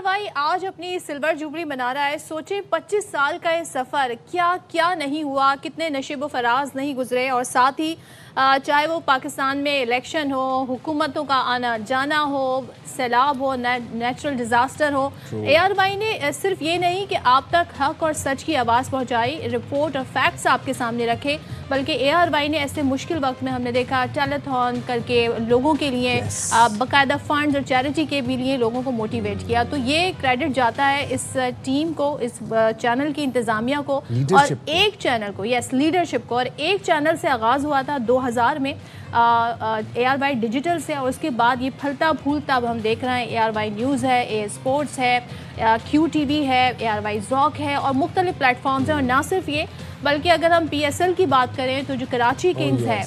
ARY آج اپنی silver jubilee منا رہا ہے. سوچیں 25 سال کا یہ سفر کیا نہیں ہوا, کتنے نشیب و فراز نہیں گزرے, اور ساتھ ہی چاہے وہ پاکستان میں الیکشن ہو, حکومتوں کا آنا جانا ہو, سیلاب ہو, نیچرل ڈیزاسٹر ہو, ARY نے صرف یہ نہیں کہ آپ تک حق اور سچ کی آواز پہنچائی, رپورٹ اور فیکٹس آپ کے سامنے رکھے, بلکہ ARY نے ایسے مشکل وقت میں ہم نے دیکھا ٹیلیتھون کر کے لوگوں کے لیے باقاعدہ فنڈز اور چیریٹی کے بھی لیے لوگوں کو موٹیویٹ کیا. تو یہ کریڈٹ جاتا ہے اس ٹیم کو, اس چینل کی انتظامیہ کو اور ایک چینل کو, لیڈرشپ کو. اور ایک چینل سے آغاز ہوا تھا 2000 میں ARY ڈیجیٹل سے, اور اس کے بعد یہ پھلتا پھولتا اب ہم دیکھ رہے ہیں. ARY نیوز ہے, اے اسپورٹس ہے, QTV ہے, ARY ذوق ہے, اور مختلف پلیٹ فارمز ہیں. اور نہ صرف یہ بلکہ اگر ہم PSL کی بات کریں تو جو کراچی کنگز ہے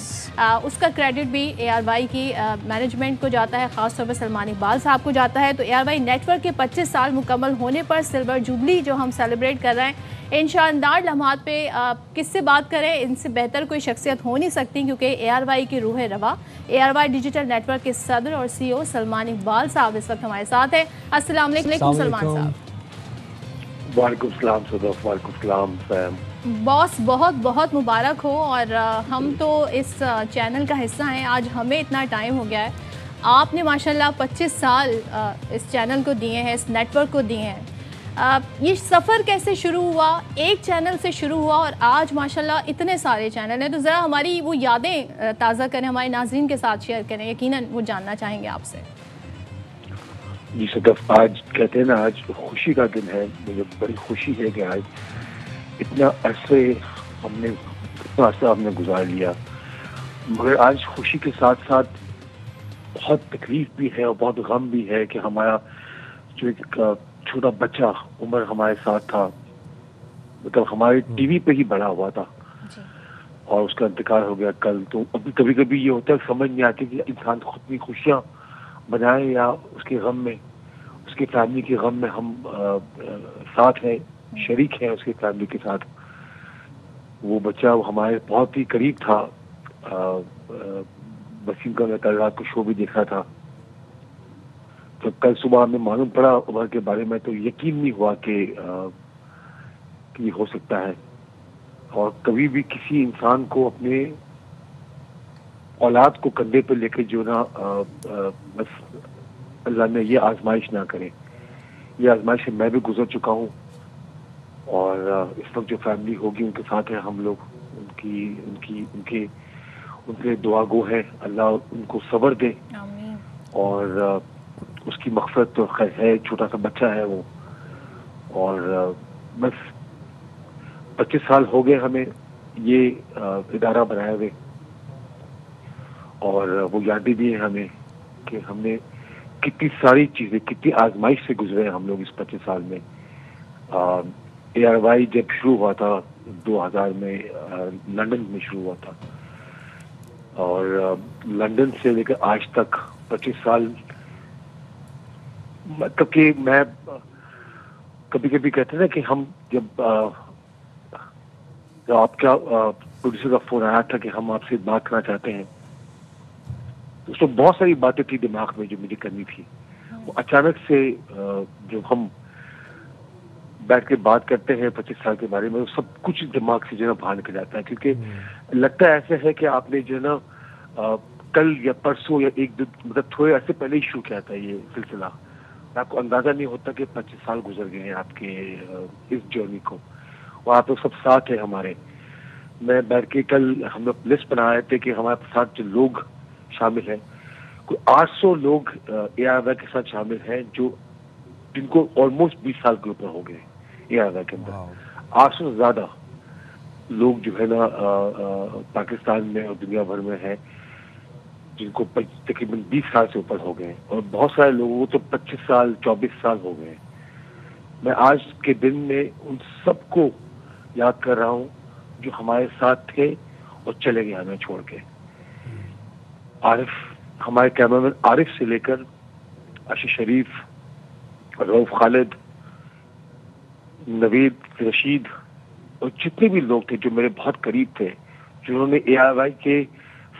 اس کا کریڈٹ بھی ARY کی مینجمنٹ کو جاتا ہے, خاص طور پر سلمان اقبال صاحب کو جاتا ہے. تو ARY نیٹ ورک کے 25 سال مکمل ہونے پر سلور جوبلی جو ہم سیلیبریٹ کر رہے ہیں, ان شاندار لمحات پہ کس سے بات کریں, ان سے بہتر کوئی شخصیت ہو نہیں سکتی, کیونکہ ARY کی روح روا ARY ڈیجیٹل نیٹ ورک کے صدر اور CEO سلمان اقبال صاحب اس وقت ہمارے ساتھ ہیں. السلام علیکم سلمان صاحب. وعلیکم السلام صدف. وعلیکم السلام فہم. باس بہت بہت مبارک ہو, اور ہم تو اس چینل کا حصہ ہیں, آج ہمیں اتنا ٹائم ہو گیا ہے. آپ نے ماشاءاللہ 25 سال اس چینل کو دیے ہیں, اس نیٹ ورک کو دیے ہیں. یہ سفر کیسے شروع ہوا؟ ایک چینل سے شروع ہوا اور آج ماشاءاللہ اتنے سارے چینل ہیں. تو ذرا ہماری وہ یادیں تازہ کریں, ہمارے ناظرین کے ساتھ شیئر کریں, یقیناً وہ جاننا چاہیں گے آپ سے. جی صدف, آج کہتے ہیں نا آج خوشی کا دن ہے. مجھے بڑی خوشی ہے کہ آج اتنا عرصے ہم نے گزار لیا, مگر آج خوشی کے ساتھ ساتھ بہت تکلیف بھی ہے اور بہت غم بھی ہے کہ ہمارا جو ایک چھوٹا بچہ عمر ہمارے ساتھ تھا, مطلب ہمارے ٹی وی پہ ہی بڑا ہوا تھا, اور اس کا انتقال ہو گیا کل. تو ابھی کبھی کبھی یہ ہوتا ہے, سمجھ نہیں آتی کہ انسان خود خوشیاں بنائے یا اس کے غم میں, اس کی فیملی کے غم میں ہم ساتھ ہیں, شریک ہیں اس کی فیملی کے ساتھ. وہ بچہ ہمارے بہت ہی قریب تھا. وسیم کا میں کل رات کو شو بھی دیکھا تھا, تو کل صبح ہمیں معلوم پڑا عمر کے بارے میں, تو یقین نہیں ہوا کہ یہ ہو سکتا ہے. اور کبھی بھی کسی انسان کو اپنے اولاد کو کندھے پہ لے کے جو نا بس اللہ نے یہ آزمائش نہ کرے. یہ آزمائش سے میں بھی گزر چکا ہوں, اور اس وقت جو فیملی ہوگی ان کے ساتھ ہیں ہم لوگ. ان کے دعا گو ہے, اللہ ان کو صبر دے, اور اس کی مغفرت تو خیر ہے. چھوٹا سا بچہ ہے وہ, اور بس 25 سال ہو گئے ہمیں یہ ادارہ بنائے ہوئے, اور وہ یادیں بھی ہیں ہمیں کہ ہم نے کتنی ساری چیزیں, کتنی آزمائش سے گزرے ہم لوگ اس 25 سال میں. ARY جب شروع ہوا تھا 2000 میں لندن میں شروع ہوا تھا, اور لندن سے لے کر آج تک 25 سال, مطلب کہ میں کبھی کبھی کہتے ہیں نا کہ ہم جب آپ کا پروڈیوسر کا فون آیا تھا کہ ہم آپ سے بات کرنا چاہتے ہیں, تو اس میں بہت ساری باتیں تھی دماغ میں جو مجھے کرنی تھی. وہ اچانک سے جو ہم بیٹھ کے بات کرتے ہیں 25 سال کے بارے میں, سب کچھ دماغ سے جو ہے باہر نکل جاتا ہے. کیونکہ لگتا ہے ایسے ہے کہ آپ نے جو ہے نا کل یا پرسوں یا ایک دو مطلب تھوڑے عرصے پہلے ہی شروع کیا تھا یہ سلسلہ. آپ کو اندازہ نہیں ہوتا کہ 25 سال گزر گئے ہیں آپ کے اس جرنی کو, اور آپ لوگ سب ساتھ ہیں ہمارے. میں بیٹھ کے کل ہم لوگ لسٹ بنا رہے تھے کہ ہمارے ساتھ جو لوگ شامل ہیں, کوئی 800 لوگ ARY کے ساتھ شامل ہیں جو جن کو آلموسٹ 20 سال کے اوپر ہو گئے ARY کے اندر. 800 سے زیادہ لوگ جو ہے نا پاکستان میں اور دنیا بھر میں ہیں جن کو تقریباً 20 سال سے اوپر ہو گئے ہیں, اور بہت سارے لوگوں کو تو 25 سال 24 سال ہو گئے ہیں. میں آج کے دن میں ان سب کو یاد کر رہا ہوں جو ہمارے ساتھ تھے اور چلے گئے ہمیں چھوڑ کے. عارف, ہمارے کیمرہ مین عارف سے لے کر عاشق شریف, رؤف خالد, نوید رشید, اور جتنے بھی لوگ تھے جو میرے بہت قریب تھے, جنہوں نے ARY کے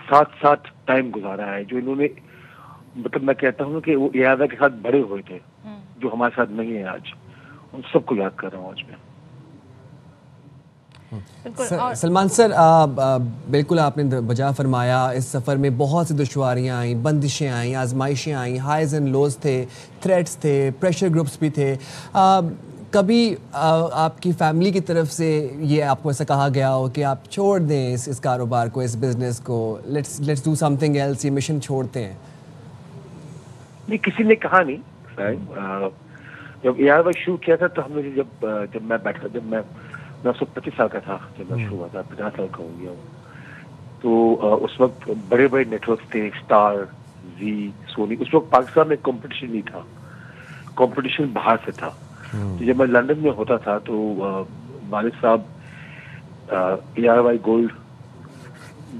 ساتھ ساتھ ٹائم گزارا ہے, جو انہوں نے مطلب میں کہتا ہوں کہ وہ ARY کے ساتھ بڑے ہوئے تھے, جو ہمارے ساتھ نہیں ہے آج، ان سب کو یاد کر رہا ہوں آج میں. سلمان سر، بالکل آپ نے بجا فرمایا. اس سفر میں بہت سی دشواریاں آئیں، بندشیں آئیں، آزمائشیں آئیں، ہائیز اینڈ لوز تھے، تھریٹس تھے، پریشر گروپس بھی تھے. کبھی آپ کی فیملی کی طرف سے یہ آپ کو ایسا کہا گیا ہو کہ آپ چھوڑ دیں اس کاروبار کو، اس بزنس کو، let's do something else, یہ مشن چھوڑتے ہیں؟ نہیں، کسی نے کہا نہیں. جب اے آر وائی شروع کیا تھا تو ہم نے جب میں بیٹھا، جب میں 25 سال کا تھا جب میں شروع ہوا تھا، 50 سال کا ہو گیا ہوں، تو اس وقت بڑے بڑے نیٹ ورکس تھے، اسٹار، زی، سونی. اس وقت پاکستان میں کمپٹیشن نہیں تھا، کمپٹیشن باہر سے تھا. تو جب میں لندن میں ہوتا تھا تو والد صاحب اے آر وائی گولڈ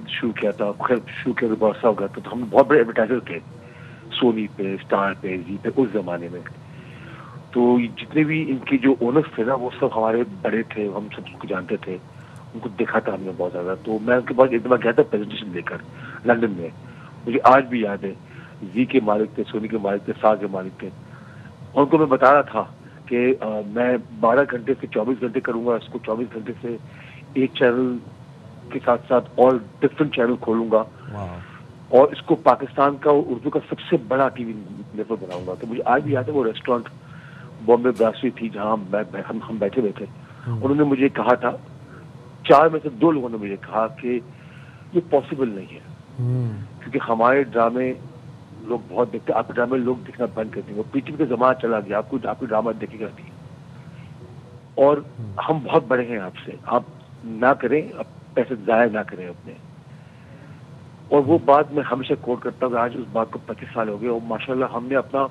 شروع کیا تھا، شروع کیا تو بہت سا ہو گیا. تو ہم بہت بڑے ایڈورٹائزر تھے سونی پہ، اسٹار پہ، زی پہ اس زمانے میں. تو جتنے بھی ان کے جو اونرس تھے نا وہ سب ہمارے بڑے تھے، ہم سب کو جانتے تھے، ان کو دیکھا تھا ہم نے بہت زیادہ. تو میں ان کے پاس ایک دفعہ گیا تھا پریزنٹیشن لے کر لندن میں. مجھے آج بھی یاد ہے، زی کے مالک تھے، سونی کے مالک تھے، ساز کے مالک تھے. اور ان کو میں بتا رہا تھا کہ میں 12 گھنٹے سے 24 گھنٹے کروں گا اس کو، 24 گھنٹے سے ایک چینل کے ساتھ ساتھ اور ڈفرینٹ چینل کھولوں گا، اور اس کو پاکستان کا اردو کا سب سے بڑا ٹی وی نیٹورک بناؤں گا. تو مجھے آج بھی یاد ہے وہ ریسٹورینٹ بامبے براسری تھی جہاں ہم بیٹھے ہوئے تھے. انہوں نے مجھے کہا تھا، 4 میں سے 2 لوگوں نے مجھے کہا کہ یہ پاسبل نہیں ہے، کیونکہ ہمارے ڈرامے لوگ بہت دیکھتے، آپ کے ڈرامے لوگ دیکھنا بند کر دیں گے، پی ٹی وی کا زمانہ چلا گیا، آپ کو ڈرامہ دیکھے گا نہیں، اور ہم بہت بڑے ہیں آپ سے، آپ نہ کریں، پیسے ضائع نہ کریں اپنے. اور وہ بات میں ہمیشہ کوٹ کرتا ہوں. آج اس بات کو 25 سال ہو گئے، اور ماشاءاللہ ہم نے اپنا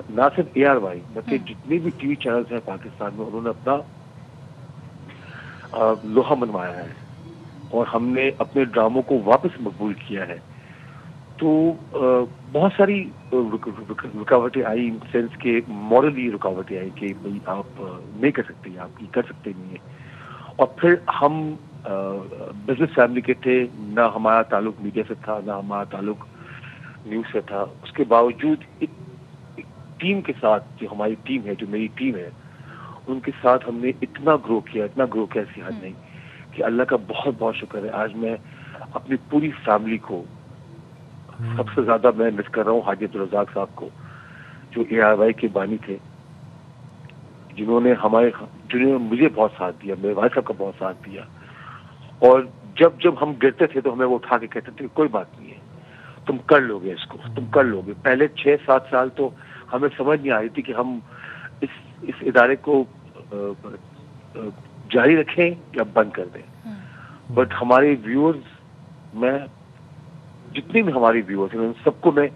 نہ صرف اے آر وائی بلکہ جتنے بھی ٹی وی چینلز ہیں پاکستان میں، انہوں نے اپنا لوہا منوایا ہے، اور ہم نے اپنے ڈراموں کو واپس مقبول کیا ہے. تو بہت ساری رکاوٹیں آئی، ان سینس کے مورلی رکاوٹیں آئی کہ بھائی آپ نہیں کر سکتے، آپ یہ کر سکتے نہیں ہیں. اور پھر ہم بزنس فیملی کے تھے، نہ ہمارا تعلق میڈیا سے تھا، نہ ہمارا تعلق نیوز سے تھا. اس کے باوجود ایک ٹیم کے ساتھ، جو ہماری ٹیم ہے، جو میری ٹیم ہے، ان کے ساتھ ہم نے اتنا گرو کیا ایسی حد نہیں کہ اللہ کا بہت بہت شکر ہے. آج میں اپنی پوری فیملی کو سب سے زیادہ میں مس کر رہا ہوں حاجی عبدالرزاق صاحب کو، جو اے آر وائی کے بانی تھے، جنہوں نے مجھے بہت ساتھ دیا، میرے والد صاحب کا بہت ساتھ دیا. اور جب ہم گرتے تھے تو ہمیں وہ اٹھا کے کہتے تھے کوئی بات نہیں ہے، تم کر لو گے، اس کو تم کر لو گے. پہلے 6-7 سال تو ہمیں سمجھ نہیں آ رہی تھی کہ ہم اس ادارے کو جاری رکھیں یا بند کر دیں. بٹ ہمارے ویورز، میں جتنے بھی ہمارے ویورز ہیں ان سب کو میں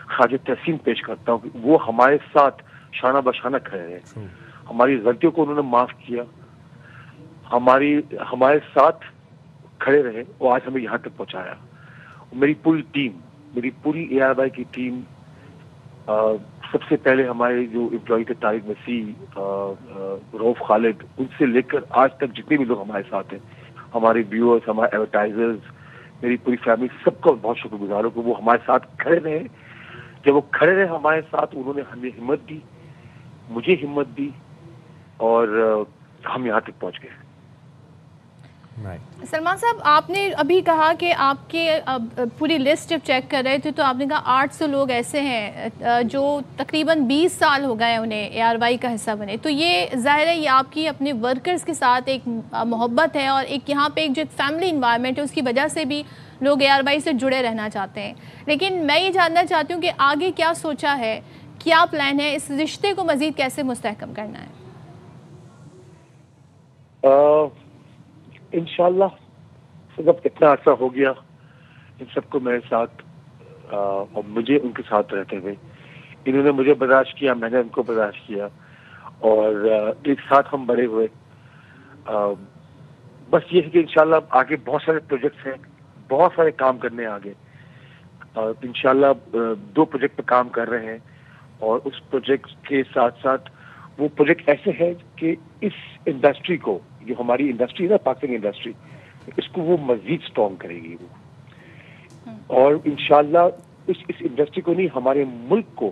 خراج تحسین پیش کرتا ہوں کہ وہ ہمارے ساتھ شانہ بشانہ کھڑے رہے. ہماری غلطیوں کو انہوں نے معاف کیا، ہمارے ساتھ کھڑے رہے، اور آج ہمیں یہاں تک پہنچایا. میری پوری اے آر وائی کی ٹیم، سب سے پہلے ہمارے جو امپلائی تھے طارق مسیح، روف خالد، ان سے لے کر آج تک جتنے بھی لوگ ہمارے ساتھ ہیں، ہمارے ویورز، ہمارے ایڈورٹائزرز، میری پوری فیملی، سب کا بہت شکر گزار ہوں کہ وہ ہمارے ساتھ کھڑے رہے. جب وہ کھڑے رہے ہمارے ساتھ، انہوں نے ہمیں ہمت دی، مجھے ہمت دی، اور ہم یہاں تک پہنچ گئے. سلمان صاحب، آپ نے ابھی کہا کہ آپ کے پوری لسٹ جب چیک کر رہے تھے تو آپ نے کہا 800 لوگ ایسے ہیں جو تقریباً 20 سال ہو گئے انہیں اے آر وائی کا حصہ بنے. تو یہ ظاہر ہے یہ آپ کی اپنے ورکرز کے ساتھ ایک محبت ہے، اور ایک یہاں پہ ایک جو فیملی انوائرمنٹ ہے اس کی وجہ سے بھی لوگ اے آر وائی سے جڑے رہنا چاہتے ہیں. لیکن میں یہ جاننا چاہتی ہوں کہ آگے کیا سوچا ہے، کیا پلان ہے، اس رشتے کو مزید کیسے مستحکم کرنا ہے؟ انشاءاللہ جب اتنا عرصہ ہو گیا ان سب کو میرے ساتھ، اور مجھے ان کے ساتھ رہتے ہوئے، انہوں نے مجھے برداشت کیا، میں نے ان کو برداشت کیا، اور ایک ساتھ ہم بڑے ہوئے. بس یہ ہے کہ انشاءاللہ آگے بہت سارے پروجیکٹس ہیں، بہت سارے کام کرنے آگے. انشاءاللہ 2 پروجیکٹ پہ کام کر رہے ہیں، اور اس پروجیکٹ کے ساتھ ساتھ وہ پروجیکٹ ایسے ہیں کہ اس انڈسٹری کو، جو ہماری انڈسٹری ہے نا، پاکستانی انڈسٹری، اس کو وہ مزید اسٹرانگ کرے گی وہ. اور انشاءاللہ اس انڈسٹری کو نہیں، ہمارے ملک کو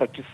25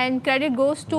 and credit goes to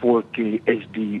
4K HD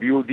VOD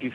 30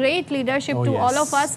great leadership to all of us.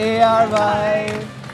ARY,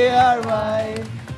ARY,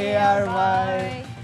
ARY,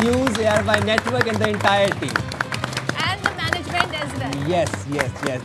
News, ARY Network and the entire team. And the management as well. Yes.